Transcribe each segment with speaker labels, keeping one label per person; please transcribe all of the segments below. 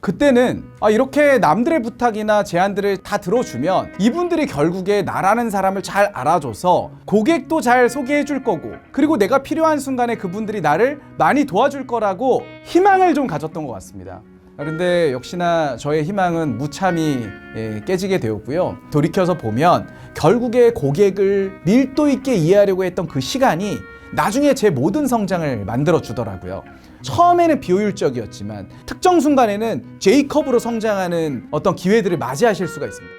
Speaker 1: 그때는 이렇게 남들의 부탁이나 제안들을 다 들어주면 이분들이 결국에 나라는 사람을 잘 알아줘서 고객도 잘 소개해 줄 거고, 그리고 내가 필요한 순간에 그분들이 나를 많이 도와줄 거라고 희망을 좀 가졌던 것 같습니다. 그런데 역시나 저의 희망은 무참히 깨지게 되었고요. 돌이켜서 보면 결국에 고객을 밀도 있게 이해하려고 했던 그 시간이 나중에 제 모든 성장을 만들어 주더라고요. 처음에는 비효율적이었지만 특정 순간에는 제이컵으로 성장하는 어떤 기회들을 맞이하실 수가 있습니다.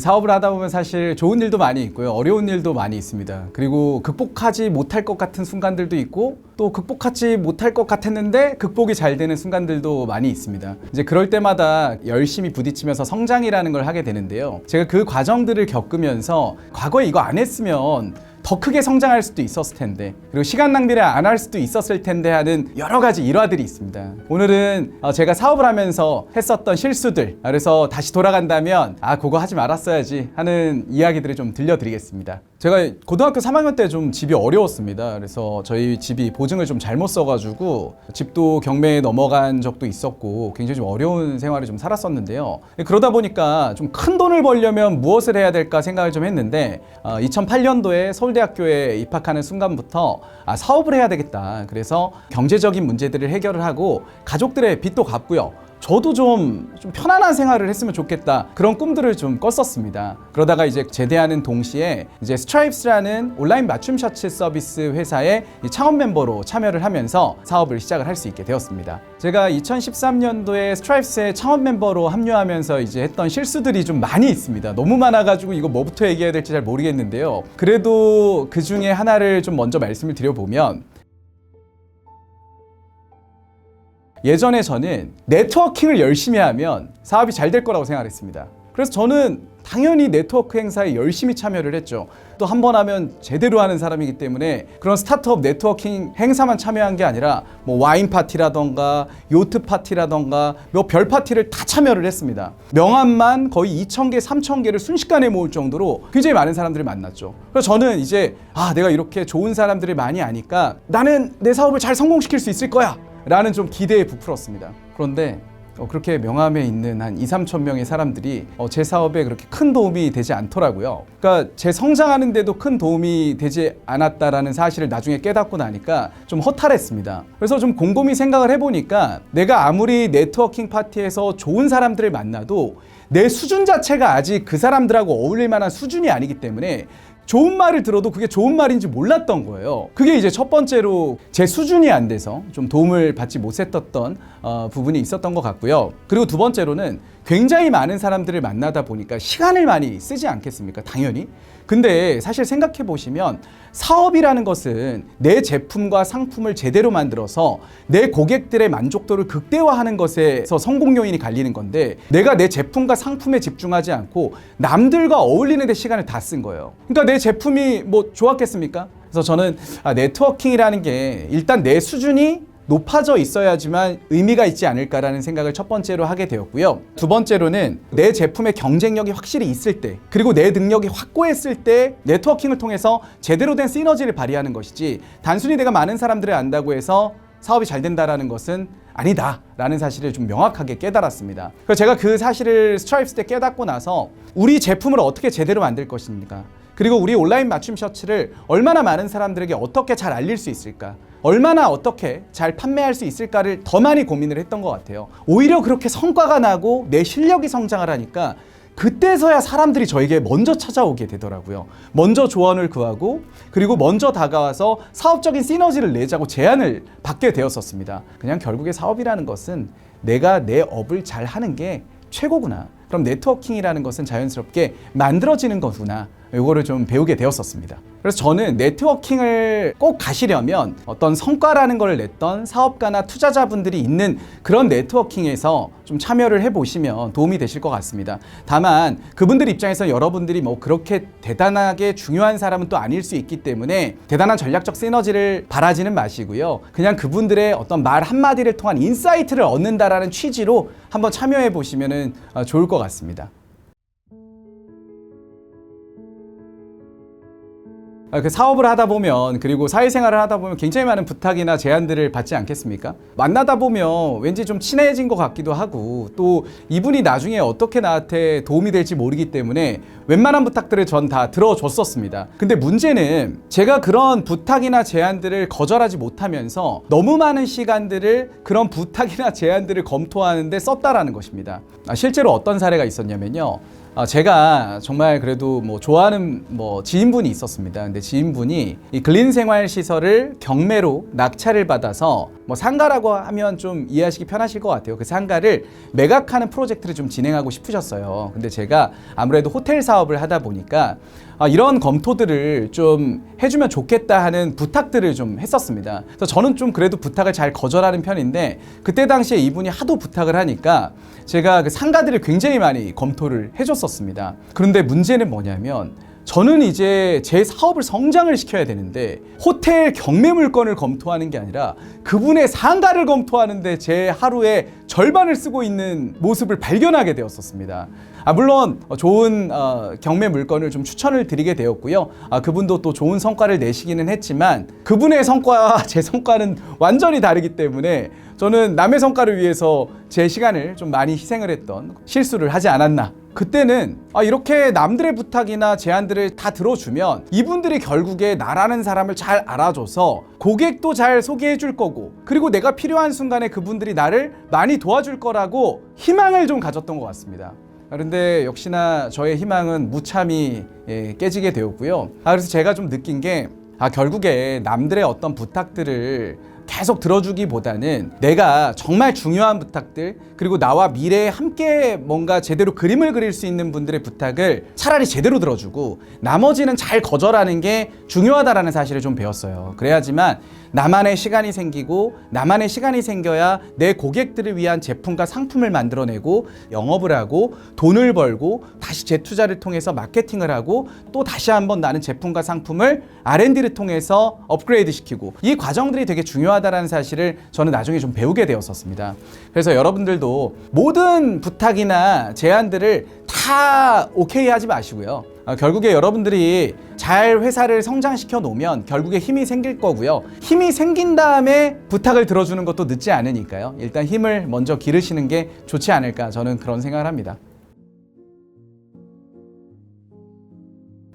Speaker 1: 사업을 하다 보면 사실 좋은 일도 많이 있고요, 어려운 일도 많이 있습니다. 그리고 극복하지 못할 것 같은 순간들도 있고, 또 극복하지 못할 것 같았는데 극복이 잘 되는 순간들도 많이 있습니다. 이제 그럴 때마다 열심히 부딪히면서 성장이라는 걸 하게 되는데요. 제가 그 과정들을 겪으면서 과거에 이거 안 했으면 더 크게 성장할 수도 있었을 텐데, 그리고 시간 낭비를 안 할 수도 있었을 텐데 하는 여러 가지 일화들이 있습니다. 오늘은 제가 사업을 하면서 했었던 실수들, 그래서 다시 돌아간다면 그거 하지 말았어야지 하는 이야기들을 좀 들려드리겠습니다. 제가 고등학교 3학년 때 좀 집이 어려웠습니다. 그래서 저희 집이 보증을 좀 잘못 써가지고 집도 경매에 넘어간 적도 있었고 굉장히 좀 어려운 생활을 좀 살았었는데요. 그러다 보니까 좀 큰 돈을 벌려면 무엇을 해야 될까 생각을 좀 했는데 2008년도에 서울대학교에 입학하는 순간부터 사업을 해야 되겠다. 그래서 경제적인 문제들을 해결을 하고 가족들의 빚도 갚고요, 저도 좀 편안한 생활을 했으면 좋겠다, 그런 꿈들을 좀 꿨었습니다. 그러다가 이제 제대하는 동시에 이제 스트라이프스라는 온라인 맞춤 셔츠 서비스 회사의 창업 멤버로 참여를 하면서 사업을 시작을 할 수 있게 되었습니다. 제가 2013년도에 스트라이프스의 창업 멤버로 합류하면서 이제 했던 실수들이 좀 많이 있습니다. 너무 많아가지고 이거 뭐부터 얘기해야 될지 잘 모르겠는데요. 그래도 그 중에 하나를 좀 먼저 말씀을 드려보면, 예전에 저는 네트워킹을 열심히 하면 사업이 잘 될 거라고 생각을 했습니다. 그래서 저는 당연히 네트워크 행사에 열심히 참여를 했죠. 또 한 번 하면 제대로 하는 사람이기 때문에 그런 스타트업 네트워킹 행사만 참여한 게 아니라 뭐 와인 파티라던가 요트 파티라던가 몇 별 파티를 다 참여를 했습니다. 명함만 거의 2,000개, 3,000개를 순식간에 모을 정도로 굉장히 많은 사람들을 만났죠. 그래서 저는 이제 내가 이렇게 좋은 사람들을 많이 아니까 나는 내 사업을 잘 성공시킬 수 있을 거야 라는 좀 기대에 부풀었습니다. 그런데 그렇게 명함에 있는 한 2-3천 명의 사람들이 제 사업에 그렇게 큰 도움이 되지 않더라고요. 그러니까 제 성장하는 데도 큰 도움이 되지 않았다라는 사실을 나중에 깨닫고 나니까 좀 허탈했습니다. 그래서 좀 곰곰이 생각을 해보니까 내가 아무리 네트워킹 파티에서 좋은 사람들을 만나도 내 수준 자체가 아직 그 사람들하고 어울릴 만한 수준이 아니기 때문에 좋은 말을 들어도 그게 좋은 말인지 몰랐던 거예요. 그게 이제 첫 번째로 제 수준이 안 돼서 좀 도움을 받지 못했던 부분이 있었던 것 같고요. 그리고 두 번째로는 굉장히 많은 사람들을 만나다 보니까 시간을 많이 쓰지 않겠습니까? 당연히. 근데 사실 생각해 보시면 사업이라는 것은 내 제품과 상품을 제대로 만들어서 내 고객들의 만족도를 극대화하는 것에서 성공 요인이 갈리는 건데, 내가 내 제품과 상품에 집중하지 않고 남들과 어울리는 데 시간을 다 쓴 거예요. 그러니까 내 제품이 뭐 좋았겠습니까? 그래서 저는 네트워킹이라는 게 일단 내 수준이 높아져 있어야지만 의미가 있지 않을까라는 생각을 첫 번째로 하게 되었고요. 두 번째로는 내 제품의 경쟁력이 확실히 있을 때, 그리고 내 능력이 확고했을 때 네트워킹을 통해서 제대로 된 시너지를 발휘하는 것이지, 단순히 내가 많은 사람들을 안다고 해서 사업이 잘 된다라는 것은 아니다라는 사실을 좀 명확하게 깨달았습니다. 그래서 제가 그 사실을 스트라이프스 때 깨닫고 나서 우리 제품을 어떻게 제대로 만들 것입니까? 그리고 우리 온라인 맞춤 셔츠를 얼마나 많은 사람들에게 어떻게 잘 알릴 수 있을까? 얼마나 어떻게 잘 판매할 수 있을까를 더 많이 고민을 했던 것 같아요. 오히려 그렇게 성과가 나고 내 실력이 성장을 하니까 그때서야 사람들이 저에게 먼저 찾아오게 되더라고요. 먼저 조언을 구하고, 그리고 먼저 다가와서 사업적인 시너지를 내자고 제안을 받게 되었었습니다. 그냥 결국에 사업이라는 것은 내가 내 업을 잘 하는 게 최고구나. 그럼 네트워킹이라는 것은 자연스럽게 만들어지는 거구나. 이거를 좀 배우게 되었었습니다. 그래서 저는 네트워킹을 꼭 가시려면 어떤 성과라는 걸 냈던 사업가나 투자자분들이 있는 그런 네트워킹에서 좀 참여를 해보시면 도움이 되실 것 같습니다. 다만 그분들 입장에서 여러분들이 뭐 그렇게 대단하게 중요한 사람은 또 아닐 수 있기 때문에 대단한 전략적 시너지를 바라지는 마시고요. 그냥 그분들의 어떤 말 한마디를 통한 인사이트를 얻는다라는 취지로 한번 참여해 보시면 좋을 것 같습니다. 그 사업을 하다 보면 그리고 사회생활을 하다 보면 굉장히 많은 부탁이나 제안들을 받지 않겠습니까? 만나다 보면 왠지 좀 친해진 것 같기도 하고 또 이분이 나중에 어떻게 나한테 도움이 될지 모르기 때문에 웬만한 부탁들을 전 다 들어줬었습니다. 근데 문제는 제가 그런 부탁이나 제안들을 거절하지 못하면서 너무 많은 시간들을 그런 부탁이나 제안들을 검토하는데 썼다라는 것입니다. 실제로 어떤 사례가 있었냐면요. 제가 정말 그래도 뭐 좋아하는 지인분이 있었습니다. 근데 지인분이 이 근린생활 시설을 경매로 낙찰을 받아서 상가라고 하면 좀 이해하시기 편하실 것 같아요. 그 상가를 매각하는 프로젝트를 좀 진행하고 싶으셨어요. 근데 제가 아무래도 호텔 사업을 하다 보니까 이런 검토들을 좀 해주면 좋겠다 하는 부탁들을 좀 했었습니다. 그래서 저는 좀 그래도 부탁을 잘 거절하는 편인데 그때 당시에 이분이 하도 부탁을 하니까 제가 그 상가들을 굉장히 많이 검토를 해줬었습니다. 그런데 문제는 뭐냐면 저는 이제 제 사업을 성장을 시켜야 되는데 호텔 경매 물건을 검토하는 게 아니라 그분의 상가를 검토하는데 제 하루의 절반을 쓰고 있는 모습을 발견하게 되었었습니다. 물론 좋은 경매 물건을 좀 추천을 드리게 되었고요. 그분도 또 좋은 성과를 내시기는 했지만 그분의 성과와 제 성과는 완전히 다르기 때문에 저는 남의 성과를 위해서 제 시간을 좀 많이 희생을 했던 실수를 하지 않았나. 그때는 이렇게 남들의 부탁이나 제안들을 다 들어주면 이분들이 결국에 나라는 사람을 잘 알아줘서 고객도 잘 소개해 줄 거고 그리고 내가 필요한 순간에 그분들이 나를 많이 도와줄 거라고 희망을 좀 가졌던 것 같습니다. 그런데 역시나 저의 희망은 무참히 깨지게 되었고요. 그래서 제가 좀 느낀 게 결국에 남들의 어떤 부탁들을 계속 들어주기보다는 내가 정말 중요한 부탁들 그리고 나와 미래에 함께 뭔가 제대로 그림을 그릴 수 있는 분들의 부탁을 차라리 제대로 들어주고 나머지는 잘 거절하는 게 중요하다라는 사실을 좀 배웠어요. 그래야지만 나만의 시간이 생기고 나만의 시간이 생겨야 내 고객들을 위한 제품과 상품을 만들어내고 영업을 하고 돈을 벌고 다시 재투자를 통해서 마케팅을 하고 또 다시 한번 나는 제품과 상품을 R&D를 통해서 업그레이드 시키고 이 과정들이 되게 중요하다는 사실을 저는 나중에 좀 배우게 되었었습니다. 그래서 여러분들도 모든 부탁이나 제안들을 다 오케이 하지 마시고요. 결국에 여러분들이 잘 회사를 성장시켜 놓으면 결국에 힘이 생길 거고요. 힘이 생긴 다음에 부탁을 들어주는 것도 늦지 않으니까요. 일단 힘을 먼저 기르시는 게 좋지 않을까 저는 그런 생각을 합니다.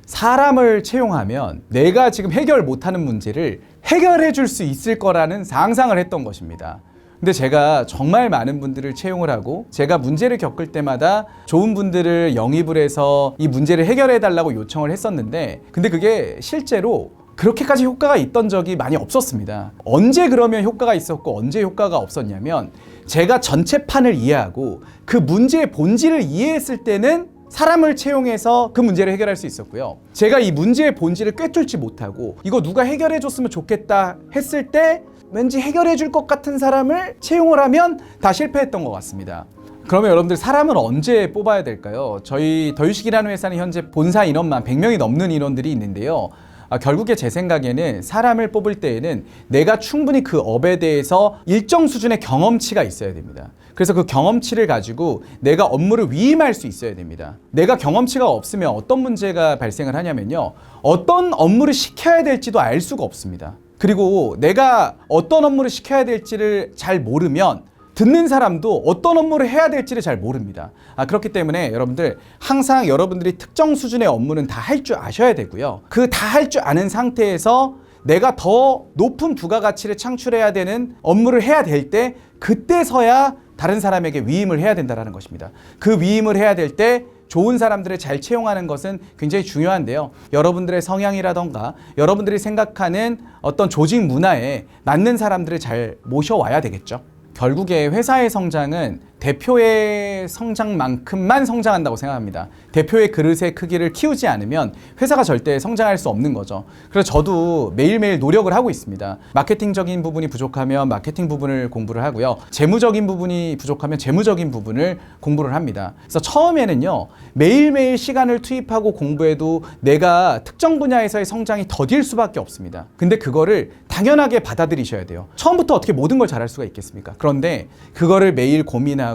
Speaker 1: 사람을 채용하면 내가 지금 해결 못하는 문제를 해결해 줄 수 있을 거라는 상상을 했던 것입니다. 근데 제가 정말 많은 분들을 채용을 하고 제가 문제를 겪을 때마다 좋은 분들을 영입을 해서 이 문제를 해결해 달라고 요청을 했었는데 근데 그게 실제로 그렇게까지 효과가 있던 적이 많이 없었습니다. 언제 그러면 효과가 있었고 언제 효과가 없었냐면 제가 전체판을 이해하고 그 문제의 본질을 이해했을 때는 사람을 채용해서 그 문제를 해결할 수 있었고요. 제가 이 문제의 본질을 꿰뚫지 못하고 이거 누가 해결해 줬으면 좋겠다 했을 때 왠지 해결해 줄 것 같은 사람을 채용을 하면 다 실패했던 것 같습니다. 그러면 여러분들 사람은 언제 뽑아야 될까요? 저희 더유식이라는 회사는 현재 본사 인원만 100명이 넘는 인원들이 있는데요. 결국에 제 생각에는 사람을 뽑을 때에는 내가 충분히 그 업에 대해서 일정 수준의 경험치가 있어야 됩니다. 그래서 그 경험치를 가지고 내가 업무를 위임할 수 있어야 됩니다. 내가 경험치가 없으면 어떤 문제가 발생을 하냐면요. 어떤 업무를 시켜야 될지도 알 수가 없습니다. 그리고 내가 어떤 업무를 시켜야 될지를 잘 모르면 듣는 사람도 어떤 업무를 해야 될지를 잘 모릅니다. 그렇기 때문에 여러분들 항상 여러분들이 특정 수준의 업무는 다 할 줄 아셔야 되고요. 그 다 할 줄 아는 상태에서 내가 더 높은 부가가치를 창출해야 되는 업무를 해야 될 때 그때서야 다른 사람에게 위임을 해야 된다는 것입니다. 그 위임을 해야 될 때 좋은 사람들을 잘 채용하는 것은 굉장히 중요한데요. 여러분들의 성향이라던가 여러분들이 생각하는 어떤 조직 문화에 맞는 사람들을 잘 모셔와야 되겠죠. 결국에 회사의 성장은 대표의 성장만큼만 성장한다고 생각합니다. 대표의 그릇의 크기를 키우지 않으면 회사가 절대 성장할 수 없는 거죠. 그래서 저도 매일매일 노력을 하고 있습니다. 마케팅적인 부분이 부족하면 마케팅 부분을 공부를 하고요. 재무적인 부분이 부족하면 재무적인 부분을 공부를 합니다. 그래서 처음에는요. 매일매일 시간을 투입하고 공부해도 내가 특정 분야에서의 성장이 더딜 수밖에 없습니다. 근데 그거를 당연하게 받아들이셔야 돼요. 처음부터 어떻게 모든 걸 잘할 수가 있겠습니까? 그런데 그거를 매일 고민하고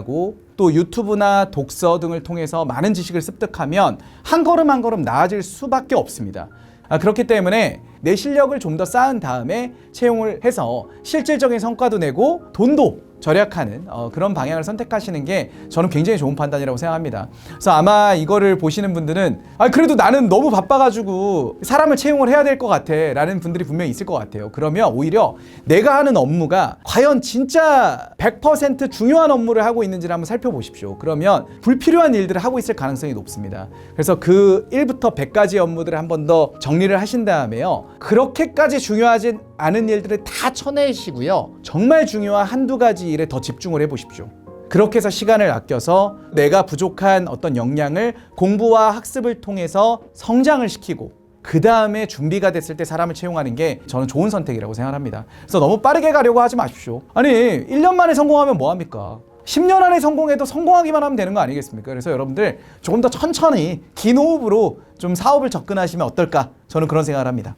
Speaker 1: 또 유튜브나 독서 등을 통해서 많은 지식을 습득하면 한 걸음 한 걸음 나아질 수밖에 없습니다. 그렇기 때문에 내 실력을 좀 더 쌓은 다음에 채용을 해서 실질적인 성과도 내고 돈도 절약하는 그런 방향을 선택하시는 게 저는 굉장히 좋은 판단이라고 생각합니다. 그래서 아마 이거를 보시는 분들은 그래도 나는 너무 바빠가지고 사람을 채용을 해야 될 것 같아 라는 분들이 분명히 있을 것 같아요. 그러면 오히려 내가 하는 업무가 과연 진짜 100% 중요한 업무를 하고 있는지를 한번 살펴보십시오. 그러면 불필요한 일들을 하고 있을 가능성이 높습니다. 그래서 그 1부터 100까지 업무들을 한번 더 정리를 하신 다음에요, 그렇게까지 중요하지 않은 일들을 다 쳐내시고요, 정말 중요한 한두 가지 일에 더 집중을 해보십시오. 그렇게 해서 시간을 아껴서 내가 부족한 어떤 역량을 공부와 학습을 통해서 성장을 시키고 그 다음에 준비가 됐을 때 사람을 채용하는 게 저는 좋은 선택이라고 생각합니다. 그래서 너무 빠르게 가려고 하지 마십시오. 아니 1년 만에 성공하면 뭐합니까? 10년 안에 성공해도 성공하기만 하면 되는 거 아니겠습니까? 그래서 여러분들 조금 더 천천히 긴 호흡으로 좀 사업을 접근하시면 어떨까? 저는 그런 생각을 합니다.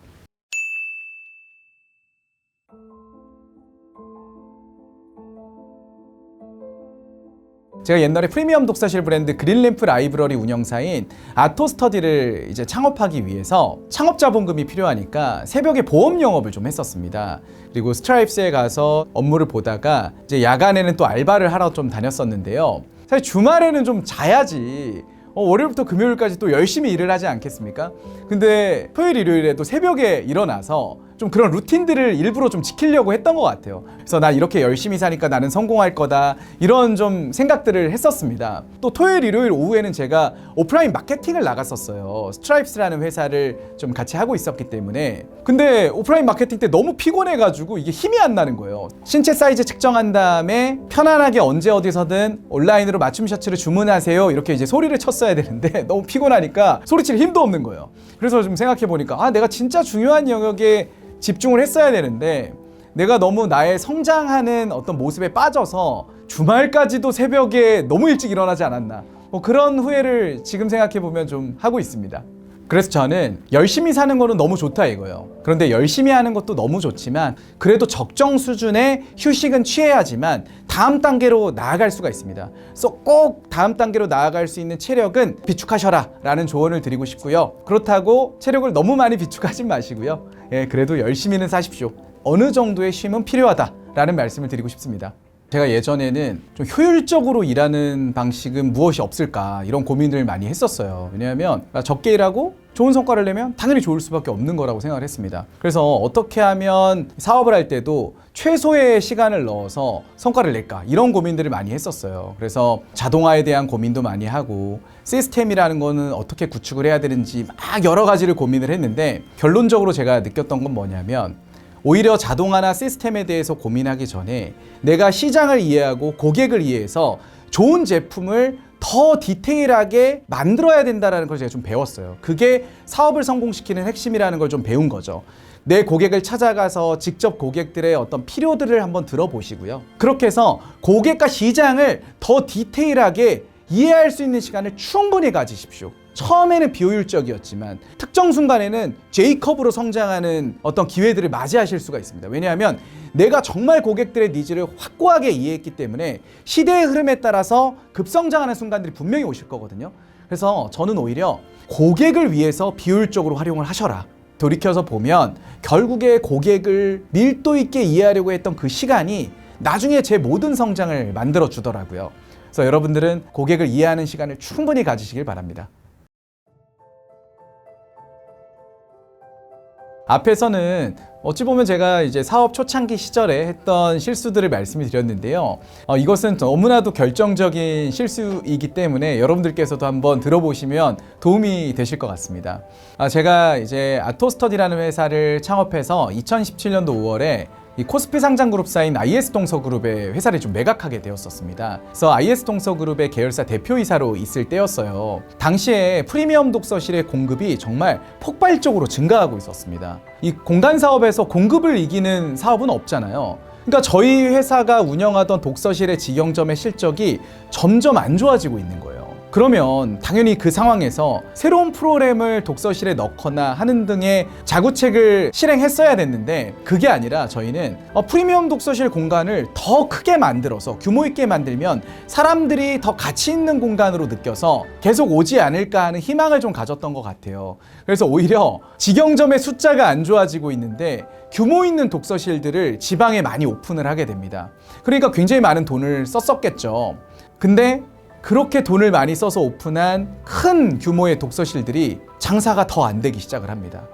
Speaker 1: 제가 옛날에 프리미엄 독서실 브랜드 그린램프 라이브러리 운영사인 아토스터디를 이제 창업하기 위해서 창업자본금이 필요하니까 새벽에 보험 영업을 좀 했었습니다. 그리고 스트라이프스에 가서 업무를 보다가 이제 야간에는 또 알바를 하러 좀 다녔었는데요. 사실 주말에는 좀 자야지 월요일부터 금요일까지 또 열심히 일을 하지 않겠습니까? 근데 토요일, 일요일에도 새벽에 일어나서 좀 그런 루틴들을 일부러 좀 지키려고 했던 것 같아요. 그래서 나 이렇게 열심히 사니까 나는 성공할 거다, 이런 좀 생각들을 했었습니다. 또 토요일, 일요일 오후에는 제가 오프라인 마케팅을 나갔었어요. 스트라이프스라는 회사를 좀 같이 하고 있었기 때문에. 근데 오프라인 마케팅 때 너무 피곤해가지고 이게 힘이 안 나는 거예요. 신체 사이즈 측정한 다음에 편안하게 언제 어디서든 온라인으로 맞춤 셔츠를 주문하세요, 이렇게 이제 소리를 쳤어야 되는데 너무 피곤하니까 소리칠 힘도 없는 거예요. 그래서 좀 생각해보니까 내가 진짜 중요한 영역에 집중을 했어야 되는데 내가 너무 나의 성장하는 어떤 모습에 빠져서 주말까지도 새벽에 너무 일찍 일어나지 않았나, 그런 후회를 지금 생각해보면 좀 하고 있습니다. 그래서 저는 열심히 사는 거는 너무 좋다 이거예요. 그런데 열심히 하는 것도 너무 좋지만 그래도 적정 수준의 휴식은 취해야지만 다음 단계로 나아갈 수가 있습니다. 그래서 꼭 다음 단계로 나아갈 수 있는 체력은 비축하셔라 라는 조언을 드리고 싶고요. 그렇다고 체력을 너무 많이 비축하지 마시고요. 그래도 열심히는 사십시오. 어느 정도의 쉼은 필요하다 라는 말씀을 드리고 싶습니다. 제가 예전에는 좀 효율적으로 일하는 방식은 무엇이 없을까, 이런 고민을 많이 했었어요. 왜냐하면 적게 일하고 좋은 성과를 내면 당연히 좋을 수밖에 없는 거라고 생각을 했습니다. 그래서 어떻게 하면 사업을 할 때도 최소의 시간을 넣어서 성과를 낼까, 이런 고민들을 많이 했었어요. 그래서 자동화에 대한 고민도 많이 하고 시스템이라는 거는 어떻게 구축을 해야 되는지 막 여러 가지를 고민을 했는데 결론적으로 제가 느꼈던 건 뭐냐면, 오히려 자동화나 시스템에 대해서 고민하기 전에 내가 시장을 이해하고 고객을 이해해서 좋은 제품을 더 디테일하게 만들어야 된다는 걸 제가 좀 배웠어요. 그게 사업을 성공시키는 핵심이라는 걸 좀 배운 거죠. 내 고객을 찾아가서 직접 고객들의 어떤 필요들을 한번 들어보시고요. 그렇게 해서 고객과 시장을 더 디테일하게 이해할 수 있는 시간을 충분히 가지십시오. 처음에는 비효율적이었지만 특정 순간에는 J컵으로 성장하는 어떤 기회들을 맞이하실 수가 있습니다. 왜냐하면 내가 정말 고객들의 니즈를 확고하게 이해했기 때문에 시대의 흐름에 따라서 급성장하는 순간들이 분명히 오실 거거든요. 그래서 저는 오히려 고객을 위해서 비효율적으로 활용을 하셔라. 돌이켜서 보면 결국에 고객을 밀도 있게 이해하려고 했던 그 시간이 나중에 제 모든 성장을 만들어 주더라고요. 그래서 여러분들은 고객을 이해하는 시간을 충분히 가지시길 바랍니다. 앞에서는 어찌 보면 제가 이제 사업 초창기 시절에 했던 실수들을 말씀을 드렸는데요. 이것은 너무나도 결정적인 실수이기 때문에 여러분들께서도 한번 들어보시면 도움이 되실 것 같습니다. 제가 이제 아토스터디라는 회사를 창업해서 2017년도 5월에 이 코스피 상장그룹사인 IS동서그룹의 회사를 좀 매각하게 되었었습니다. 그래서 IS동서그룹의 계열사 대표이사로 있을 때였어요. 당시에 프리미엄 독서실의 공급이 정말 폭발적으로 증가하고 있었습니다. 이 공간 사업에서 공급을 이기는 사업은 없잖아요. 그러니까 저희 회사가 운영하던 독서실의 직영점의 실적이 점점 안 좋아지고 있는 거예요. 그러면 당연히 그 상황에서 새로운 프로그램을 독서실에 넣거나 하는 등의 자구책을 실행했어야 됐는데 그게 아니라 저희는 프리미엄 독서실 공간을 더 크게 만들어서 규모 있게 만들면 사람들이 더 가치 있는 공간으로 느껴서 계속 오지 않을까 하는 희망을 좀 가졌던 것 같아요. 그래서 오히려 직영점의 숫자가 안 좋아지고 있는데 규모 있는 독서실들을 지방에 많이 오픈을 하게 됩니다. 그러니까 굉장히 많은 돈을 썼었겠죠. 근데 그렇게 돈을 많이 써서 오픈한 큰 규모의 독서실들이 장사가 더 안 되기 시작을 합니다.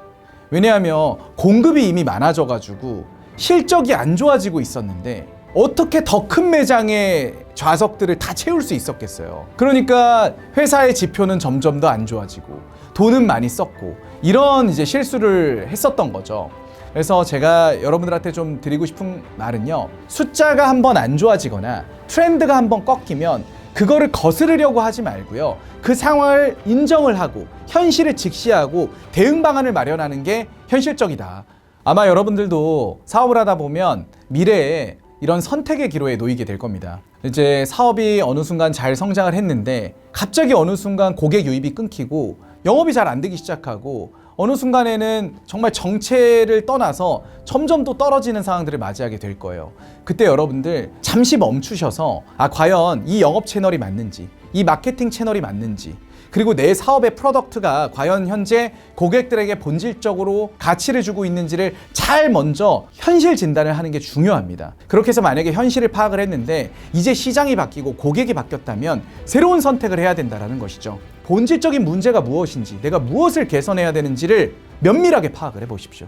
Speaker 1: 왜냐하면 공급이 이미 많아져가지고 실적이 안 좋아지고 있었는데 어떻게 더 큰 매장의 좌석들을 다 채울 수 있었겠어요. 그러니까 회사의 지표는 점점 더 안 좋아지고 돈은 많이 썼고 이런 이제 실수를 했었던 거죠. 그래서 제가 여러분들한테 좀 드리고 싶은 말은요, 숫자가 한번 안 좋아지거나 트렌드가 한번 꺾이면 그거를 거스르려고 하지 말고요, 그 상황을 인정을 하고 현실을 직시하고 대응 방안을 마련하는 게 현실적이다. 아마 여러분들도 사업을 하다 보면 미래에 이런 선택의 기로에 놓이게 될 겁니다. 이제 사업이 어느 순간 잘 성장을 했는데 갑자기 어느 순간 고객 유입이 끊기고 영업이 잘 안 되기 시작하고 어느 순간에는 정말 정체를 떠나서 점점 또 떨어지는 상황들을 맞이하게 될 거예요. 그때 여러분들 잠시 멈추셔서 과연 이 영업 채널이 맞는지, 이 마케팅 채널이 맞는지, 그리고 내 사업의 프로덕트가 과연 현재 고객들에게 본질적으로 가치를 주고 있는지를 잘 먼저 현실 진단을 하는 게 중요합니다. 그렇게 해서 만약에 현실을 파악을 했는데 이제 시장이 바뀌고 고객이 바뀌었다면 새로운 선택을 해야 된다는 것이죠. 본질적인 문제가 무엇인지, 내가 무엇을 개선해야 되는지를 면밀하게 파악을 해보십시오.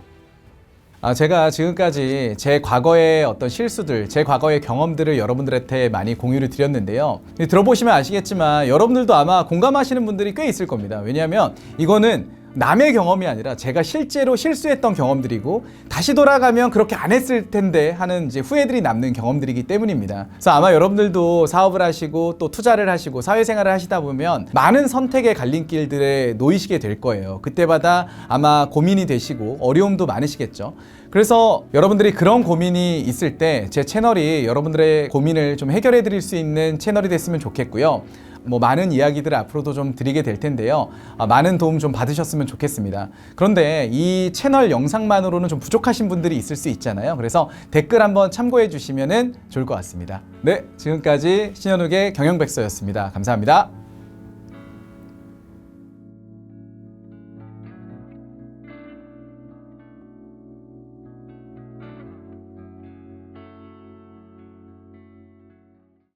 Speaker 1: 제가 지금까지 제 과거의 어떤 실수들, 제 과거의 경험들을 여러분들한테 많이 공유를 드렸는데요. 들어보시면 아시겠지만 여러분들도 아마 공감하시는 분들이 꽤 있을 겁니다. 왜냐하면 이거는 남의 경험이 아니라 제가 실제로 실수했던 경험들이고 다시 돌아가면 그렇게 안 했을 텐데 하는 이제 후회들이 남는 경험들이기 때문입니다. 그래서 아마 여러분들도 사업을 하시고 또 투자를 하시고 사회생활을 하시다 보면 많은 선택의 갈림길들에 놓이시게 될 거예요. 그때마다 아마 고민이 되시고 어려움도 많으시겠죠. 그래서 여러분들이 그런 고민이 있을 때 제 채널이 여러분들의 고민을 좀 해결해 드릴 수 있는 채널이 됐으면 좋겠고요. 많은 이야기들을 앞으로도 좀 드리게 될 텐데요. 많은 도움 좀 받으셨으면 좋겠습니다. 그런데 이 채널 영상만으로는 좀 부족하신 분들이 있을 수 있잖아요. 그래서 댓글 한번 참고해 주시면 좋을 것 같습니다. 네, 지금까지 신현욱의 경영백서였습니다. 감사합니다.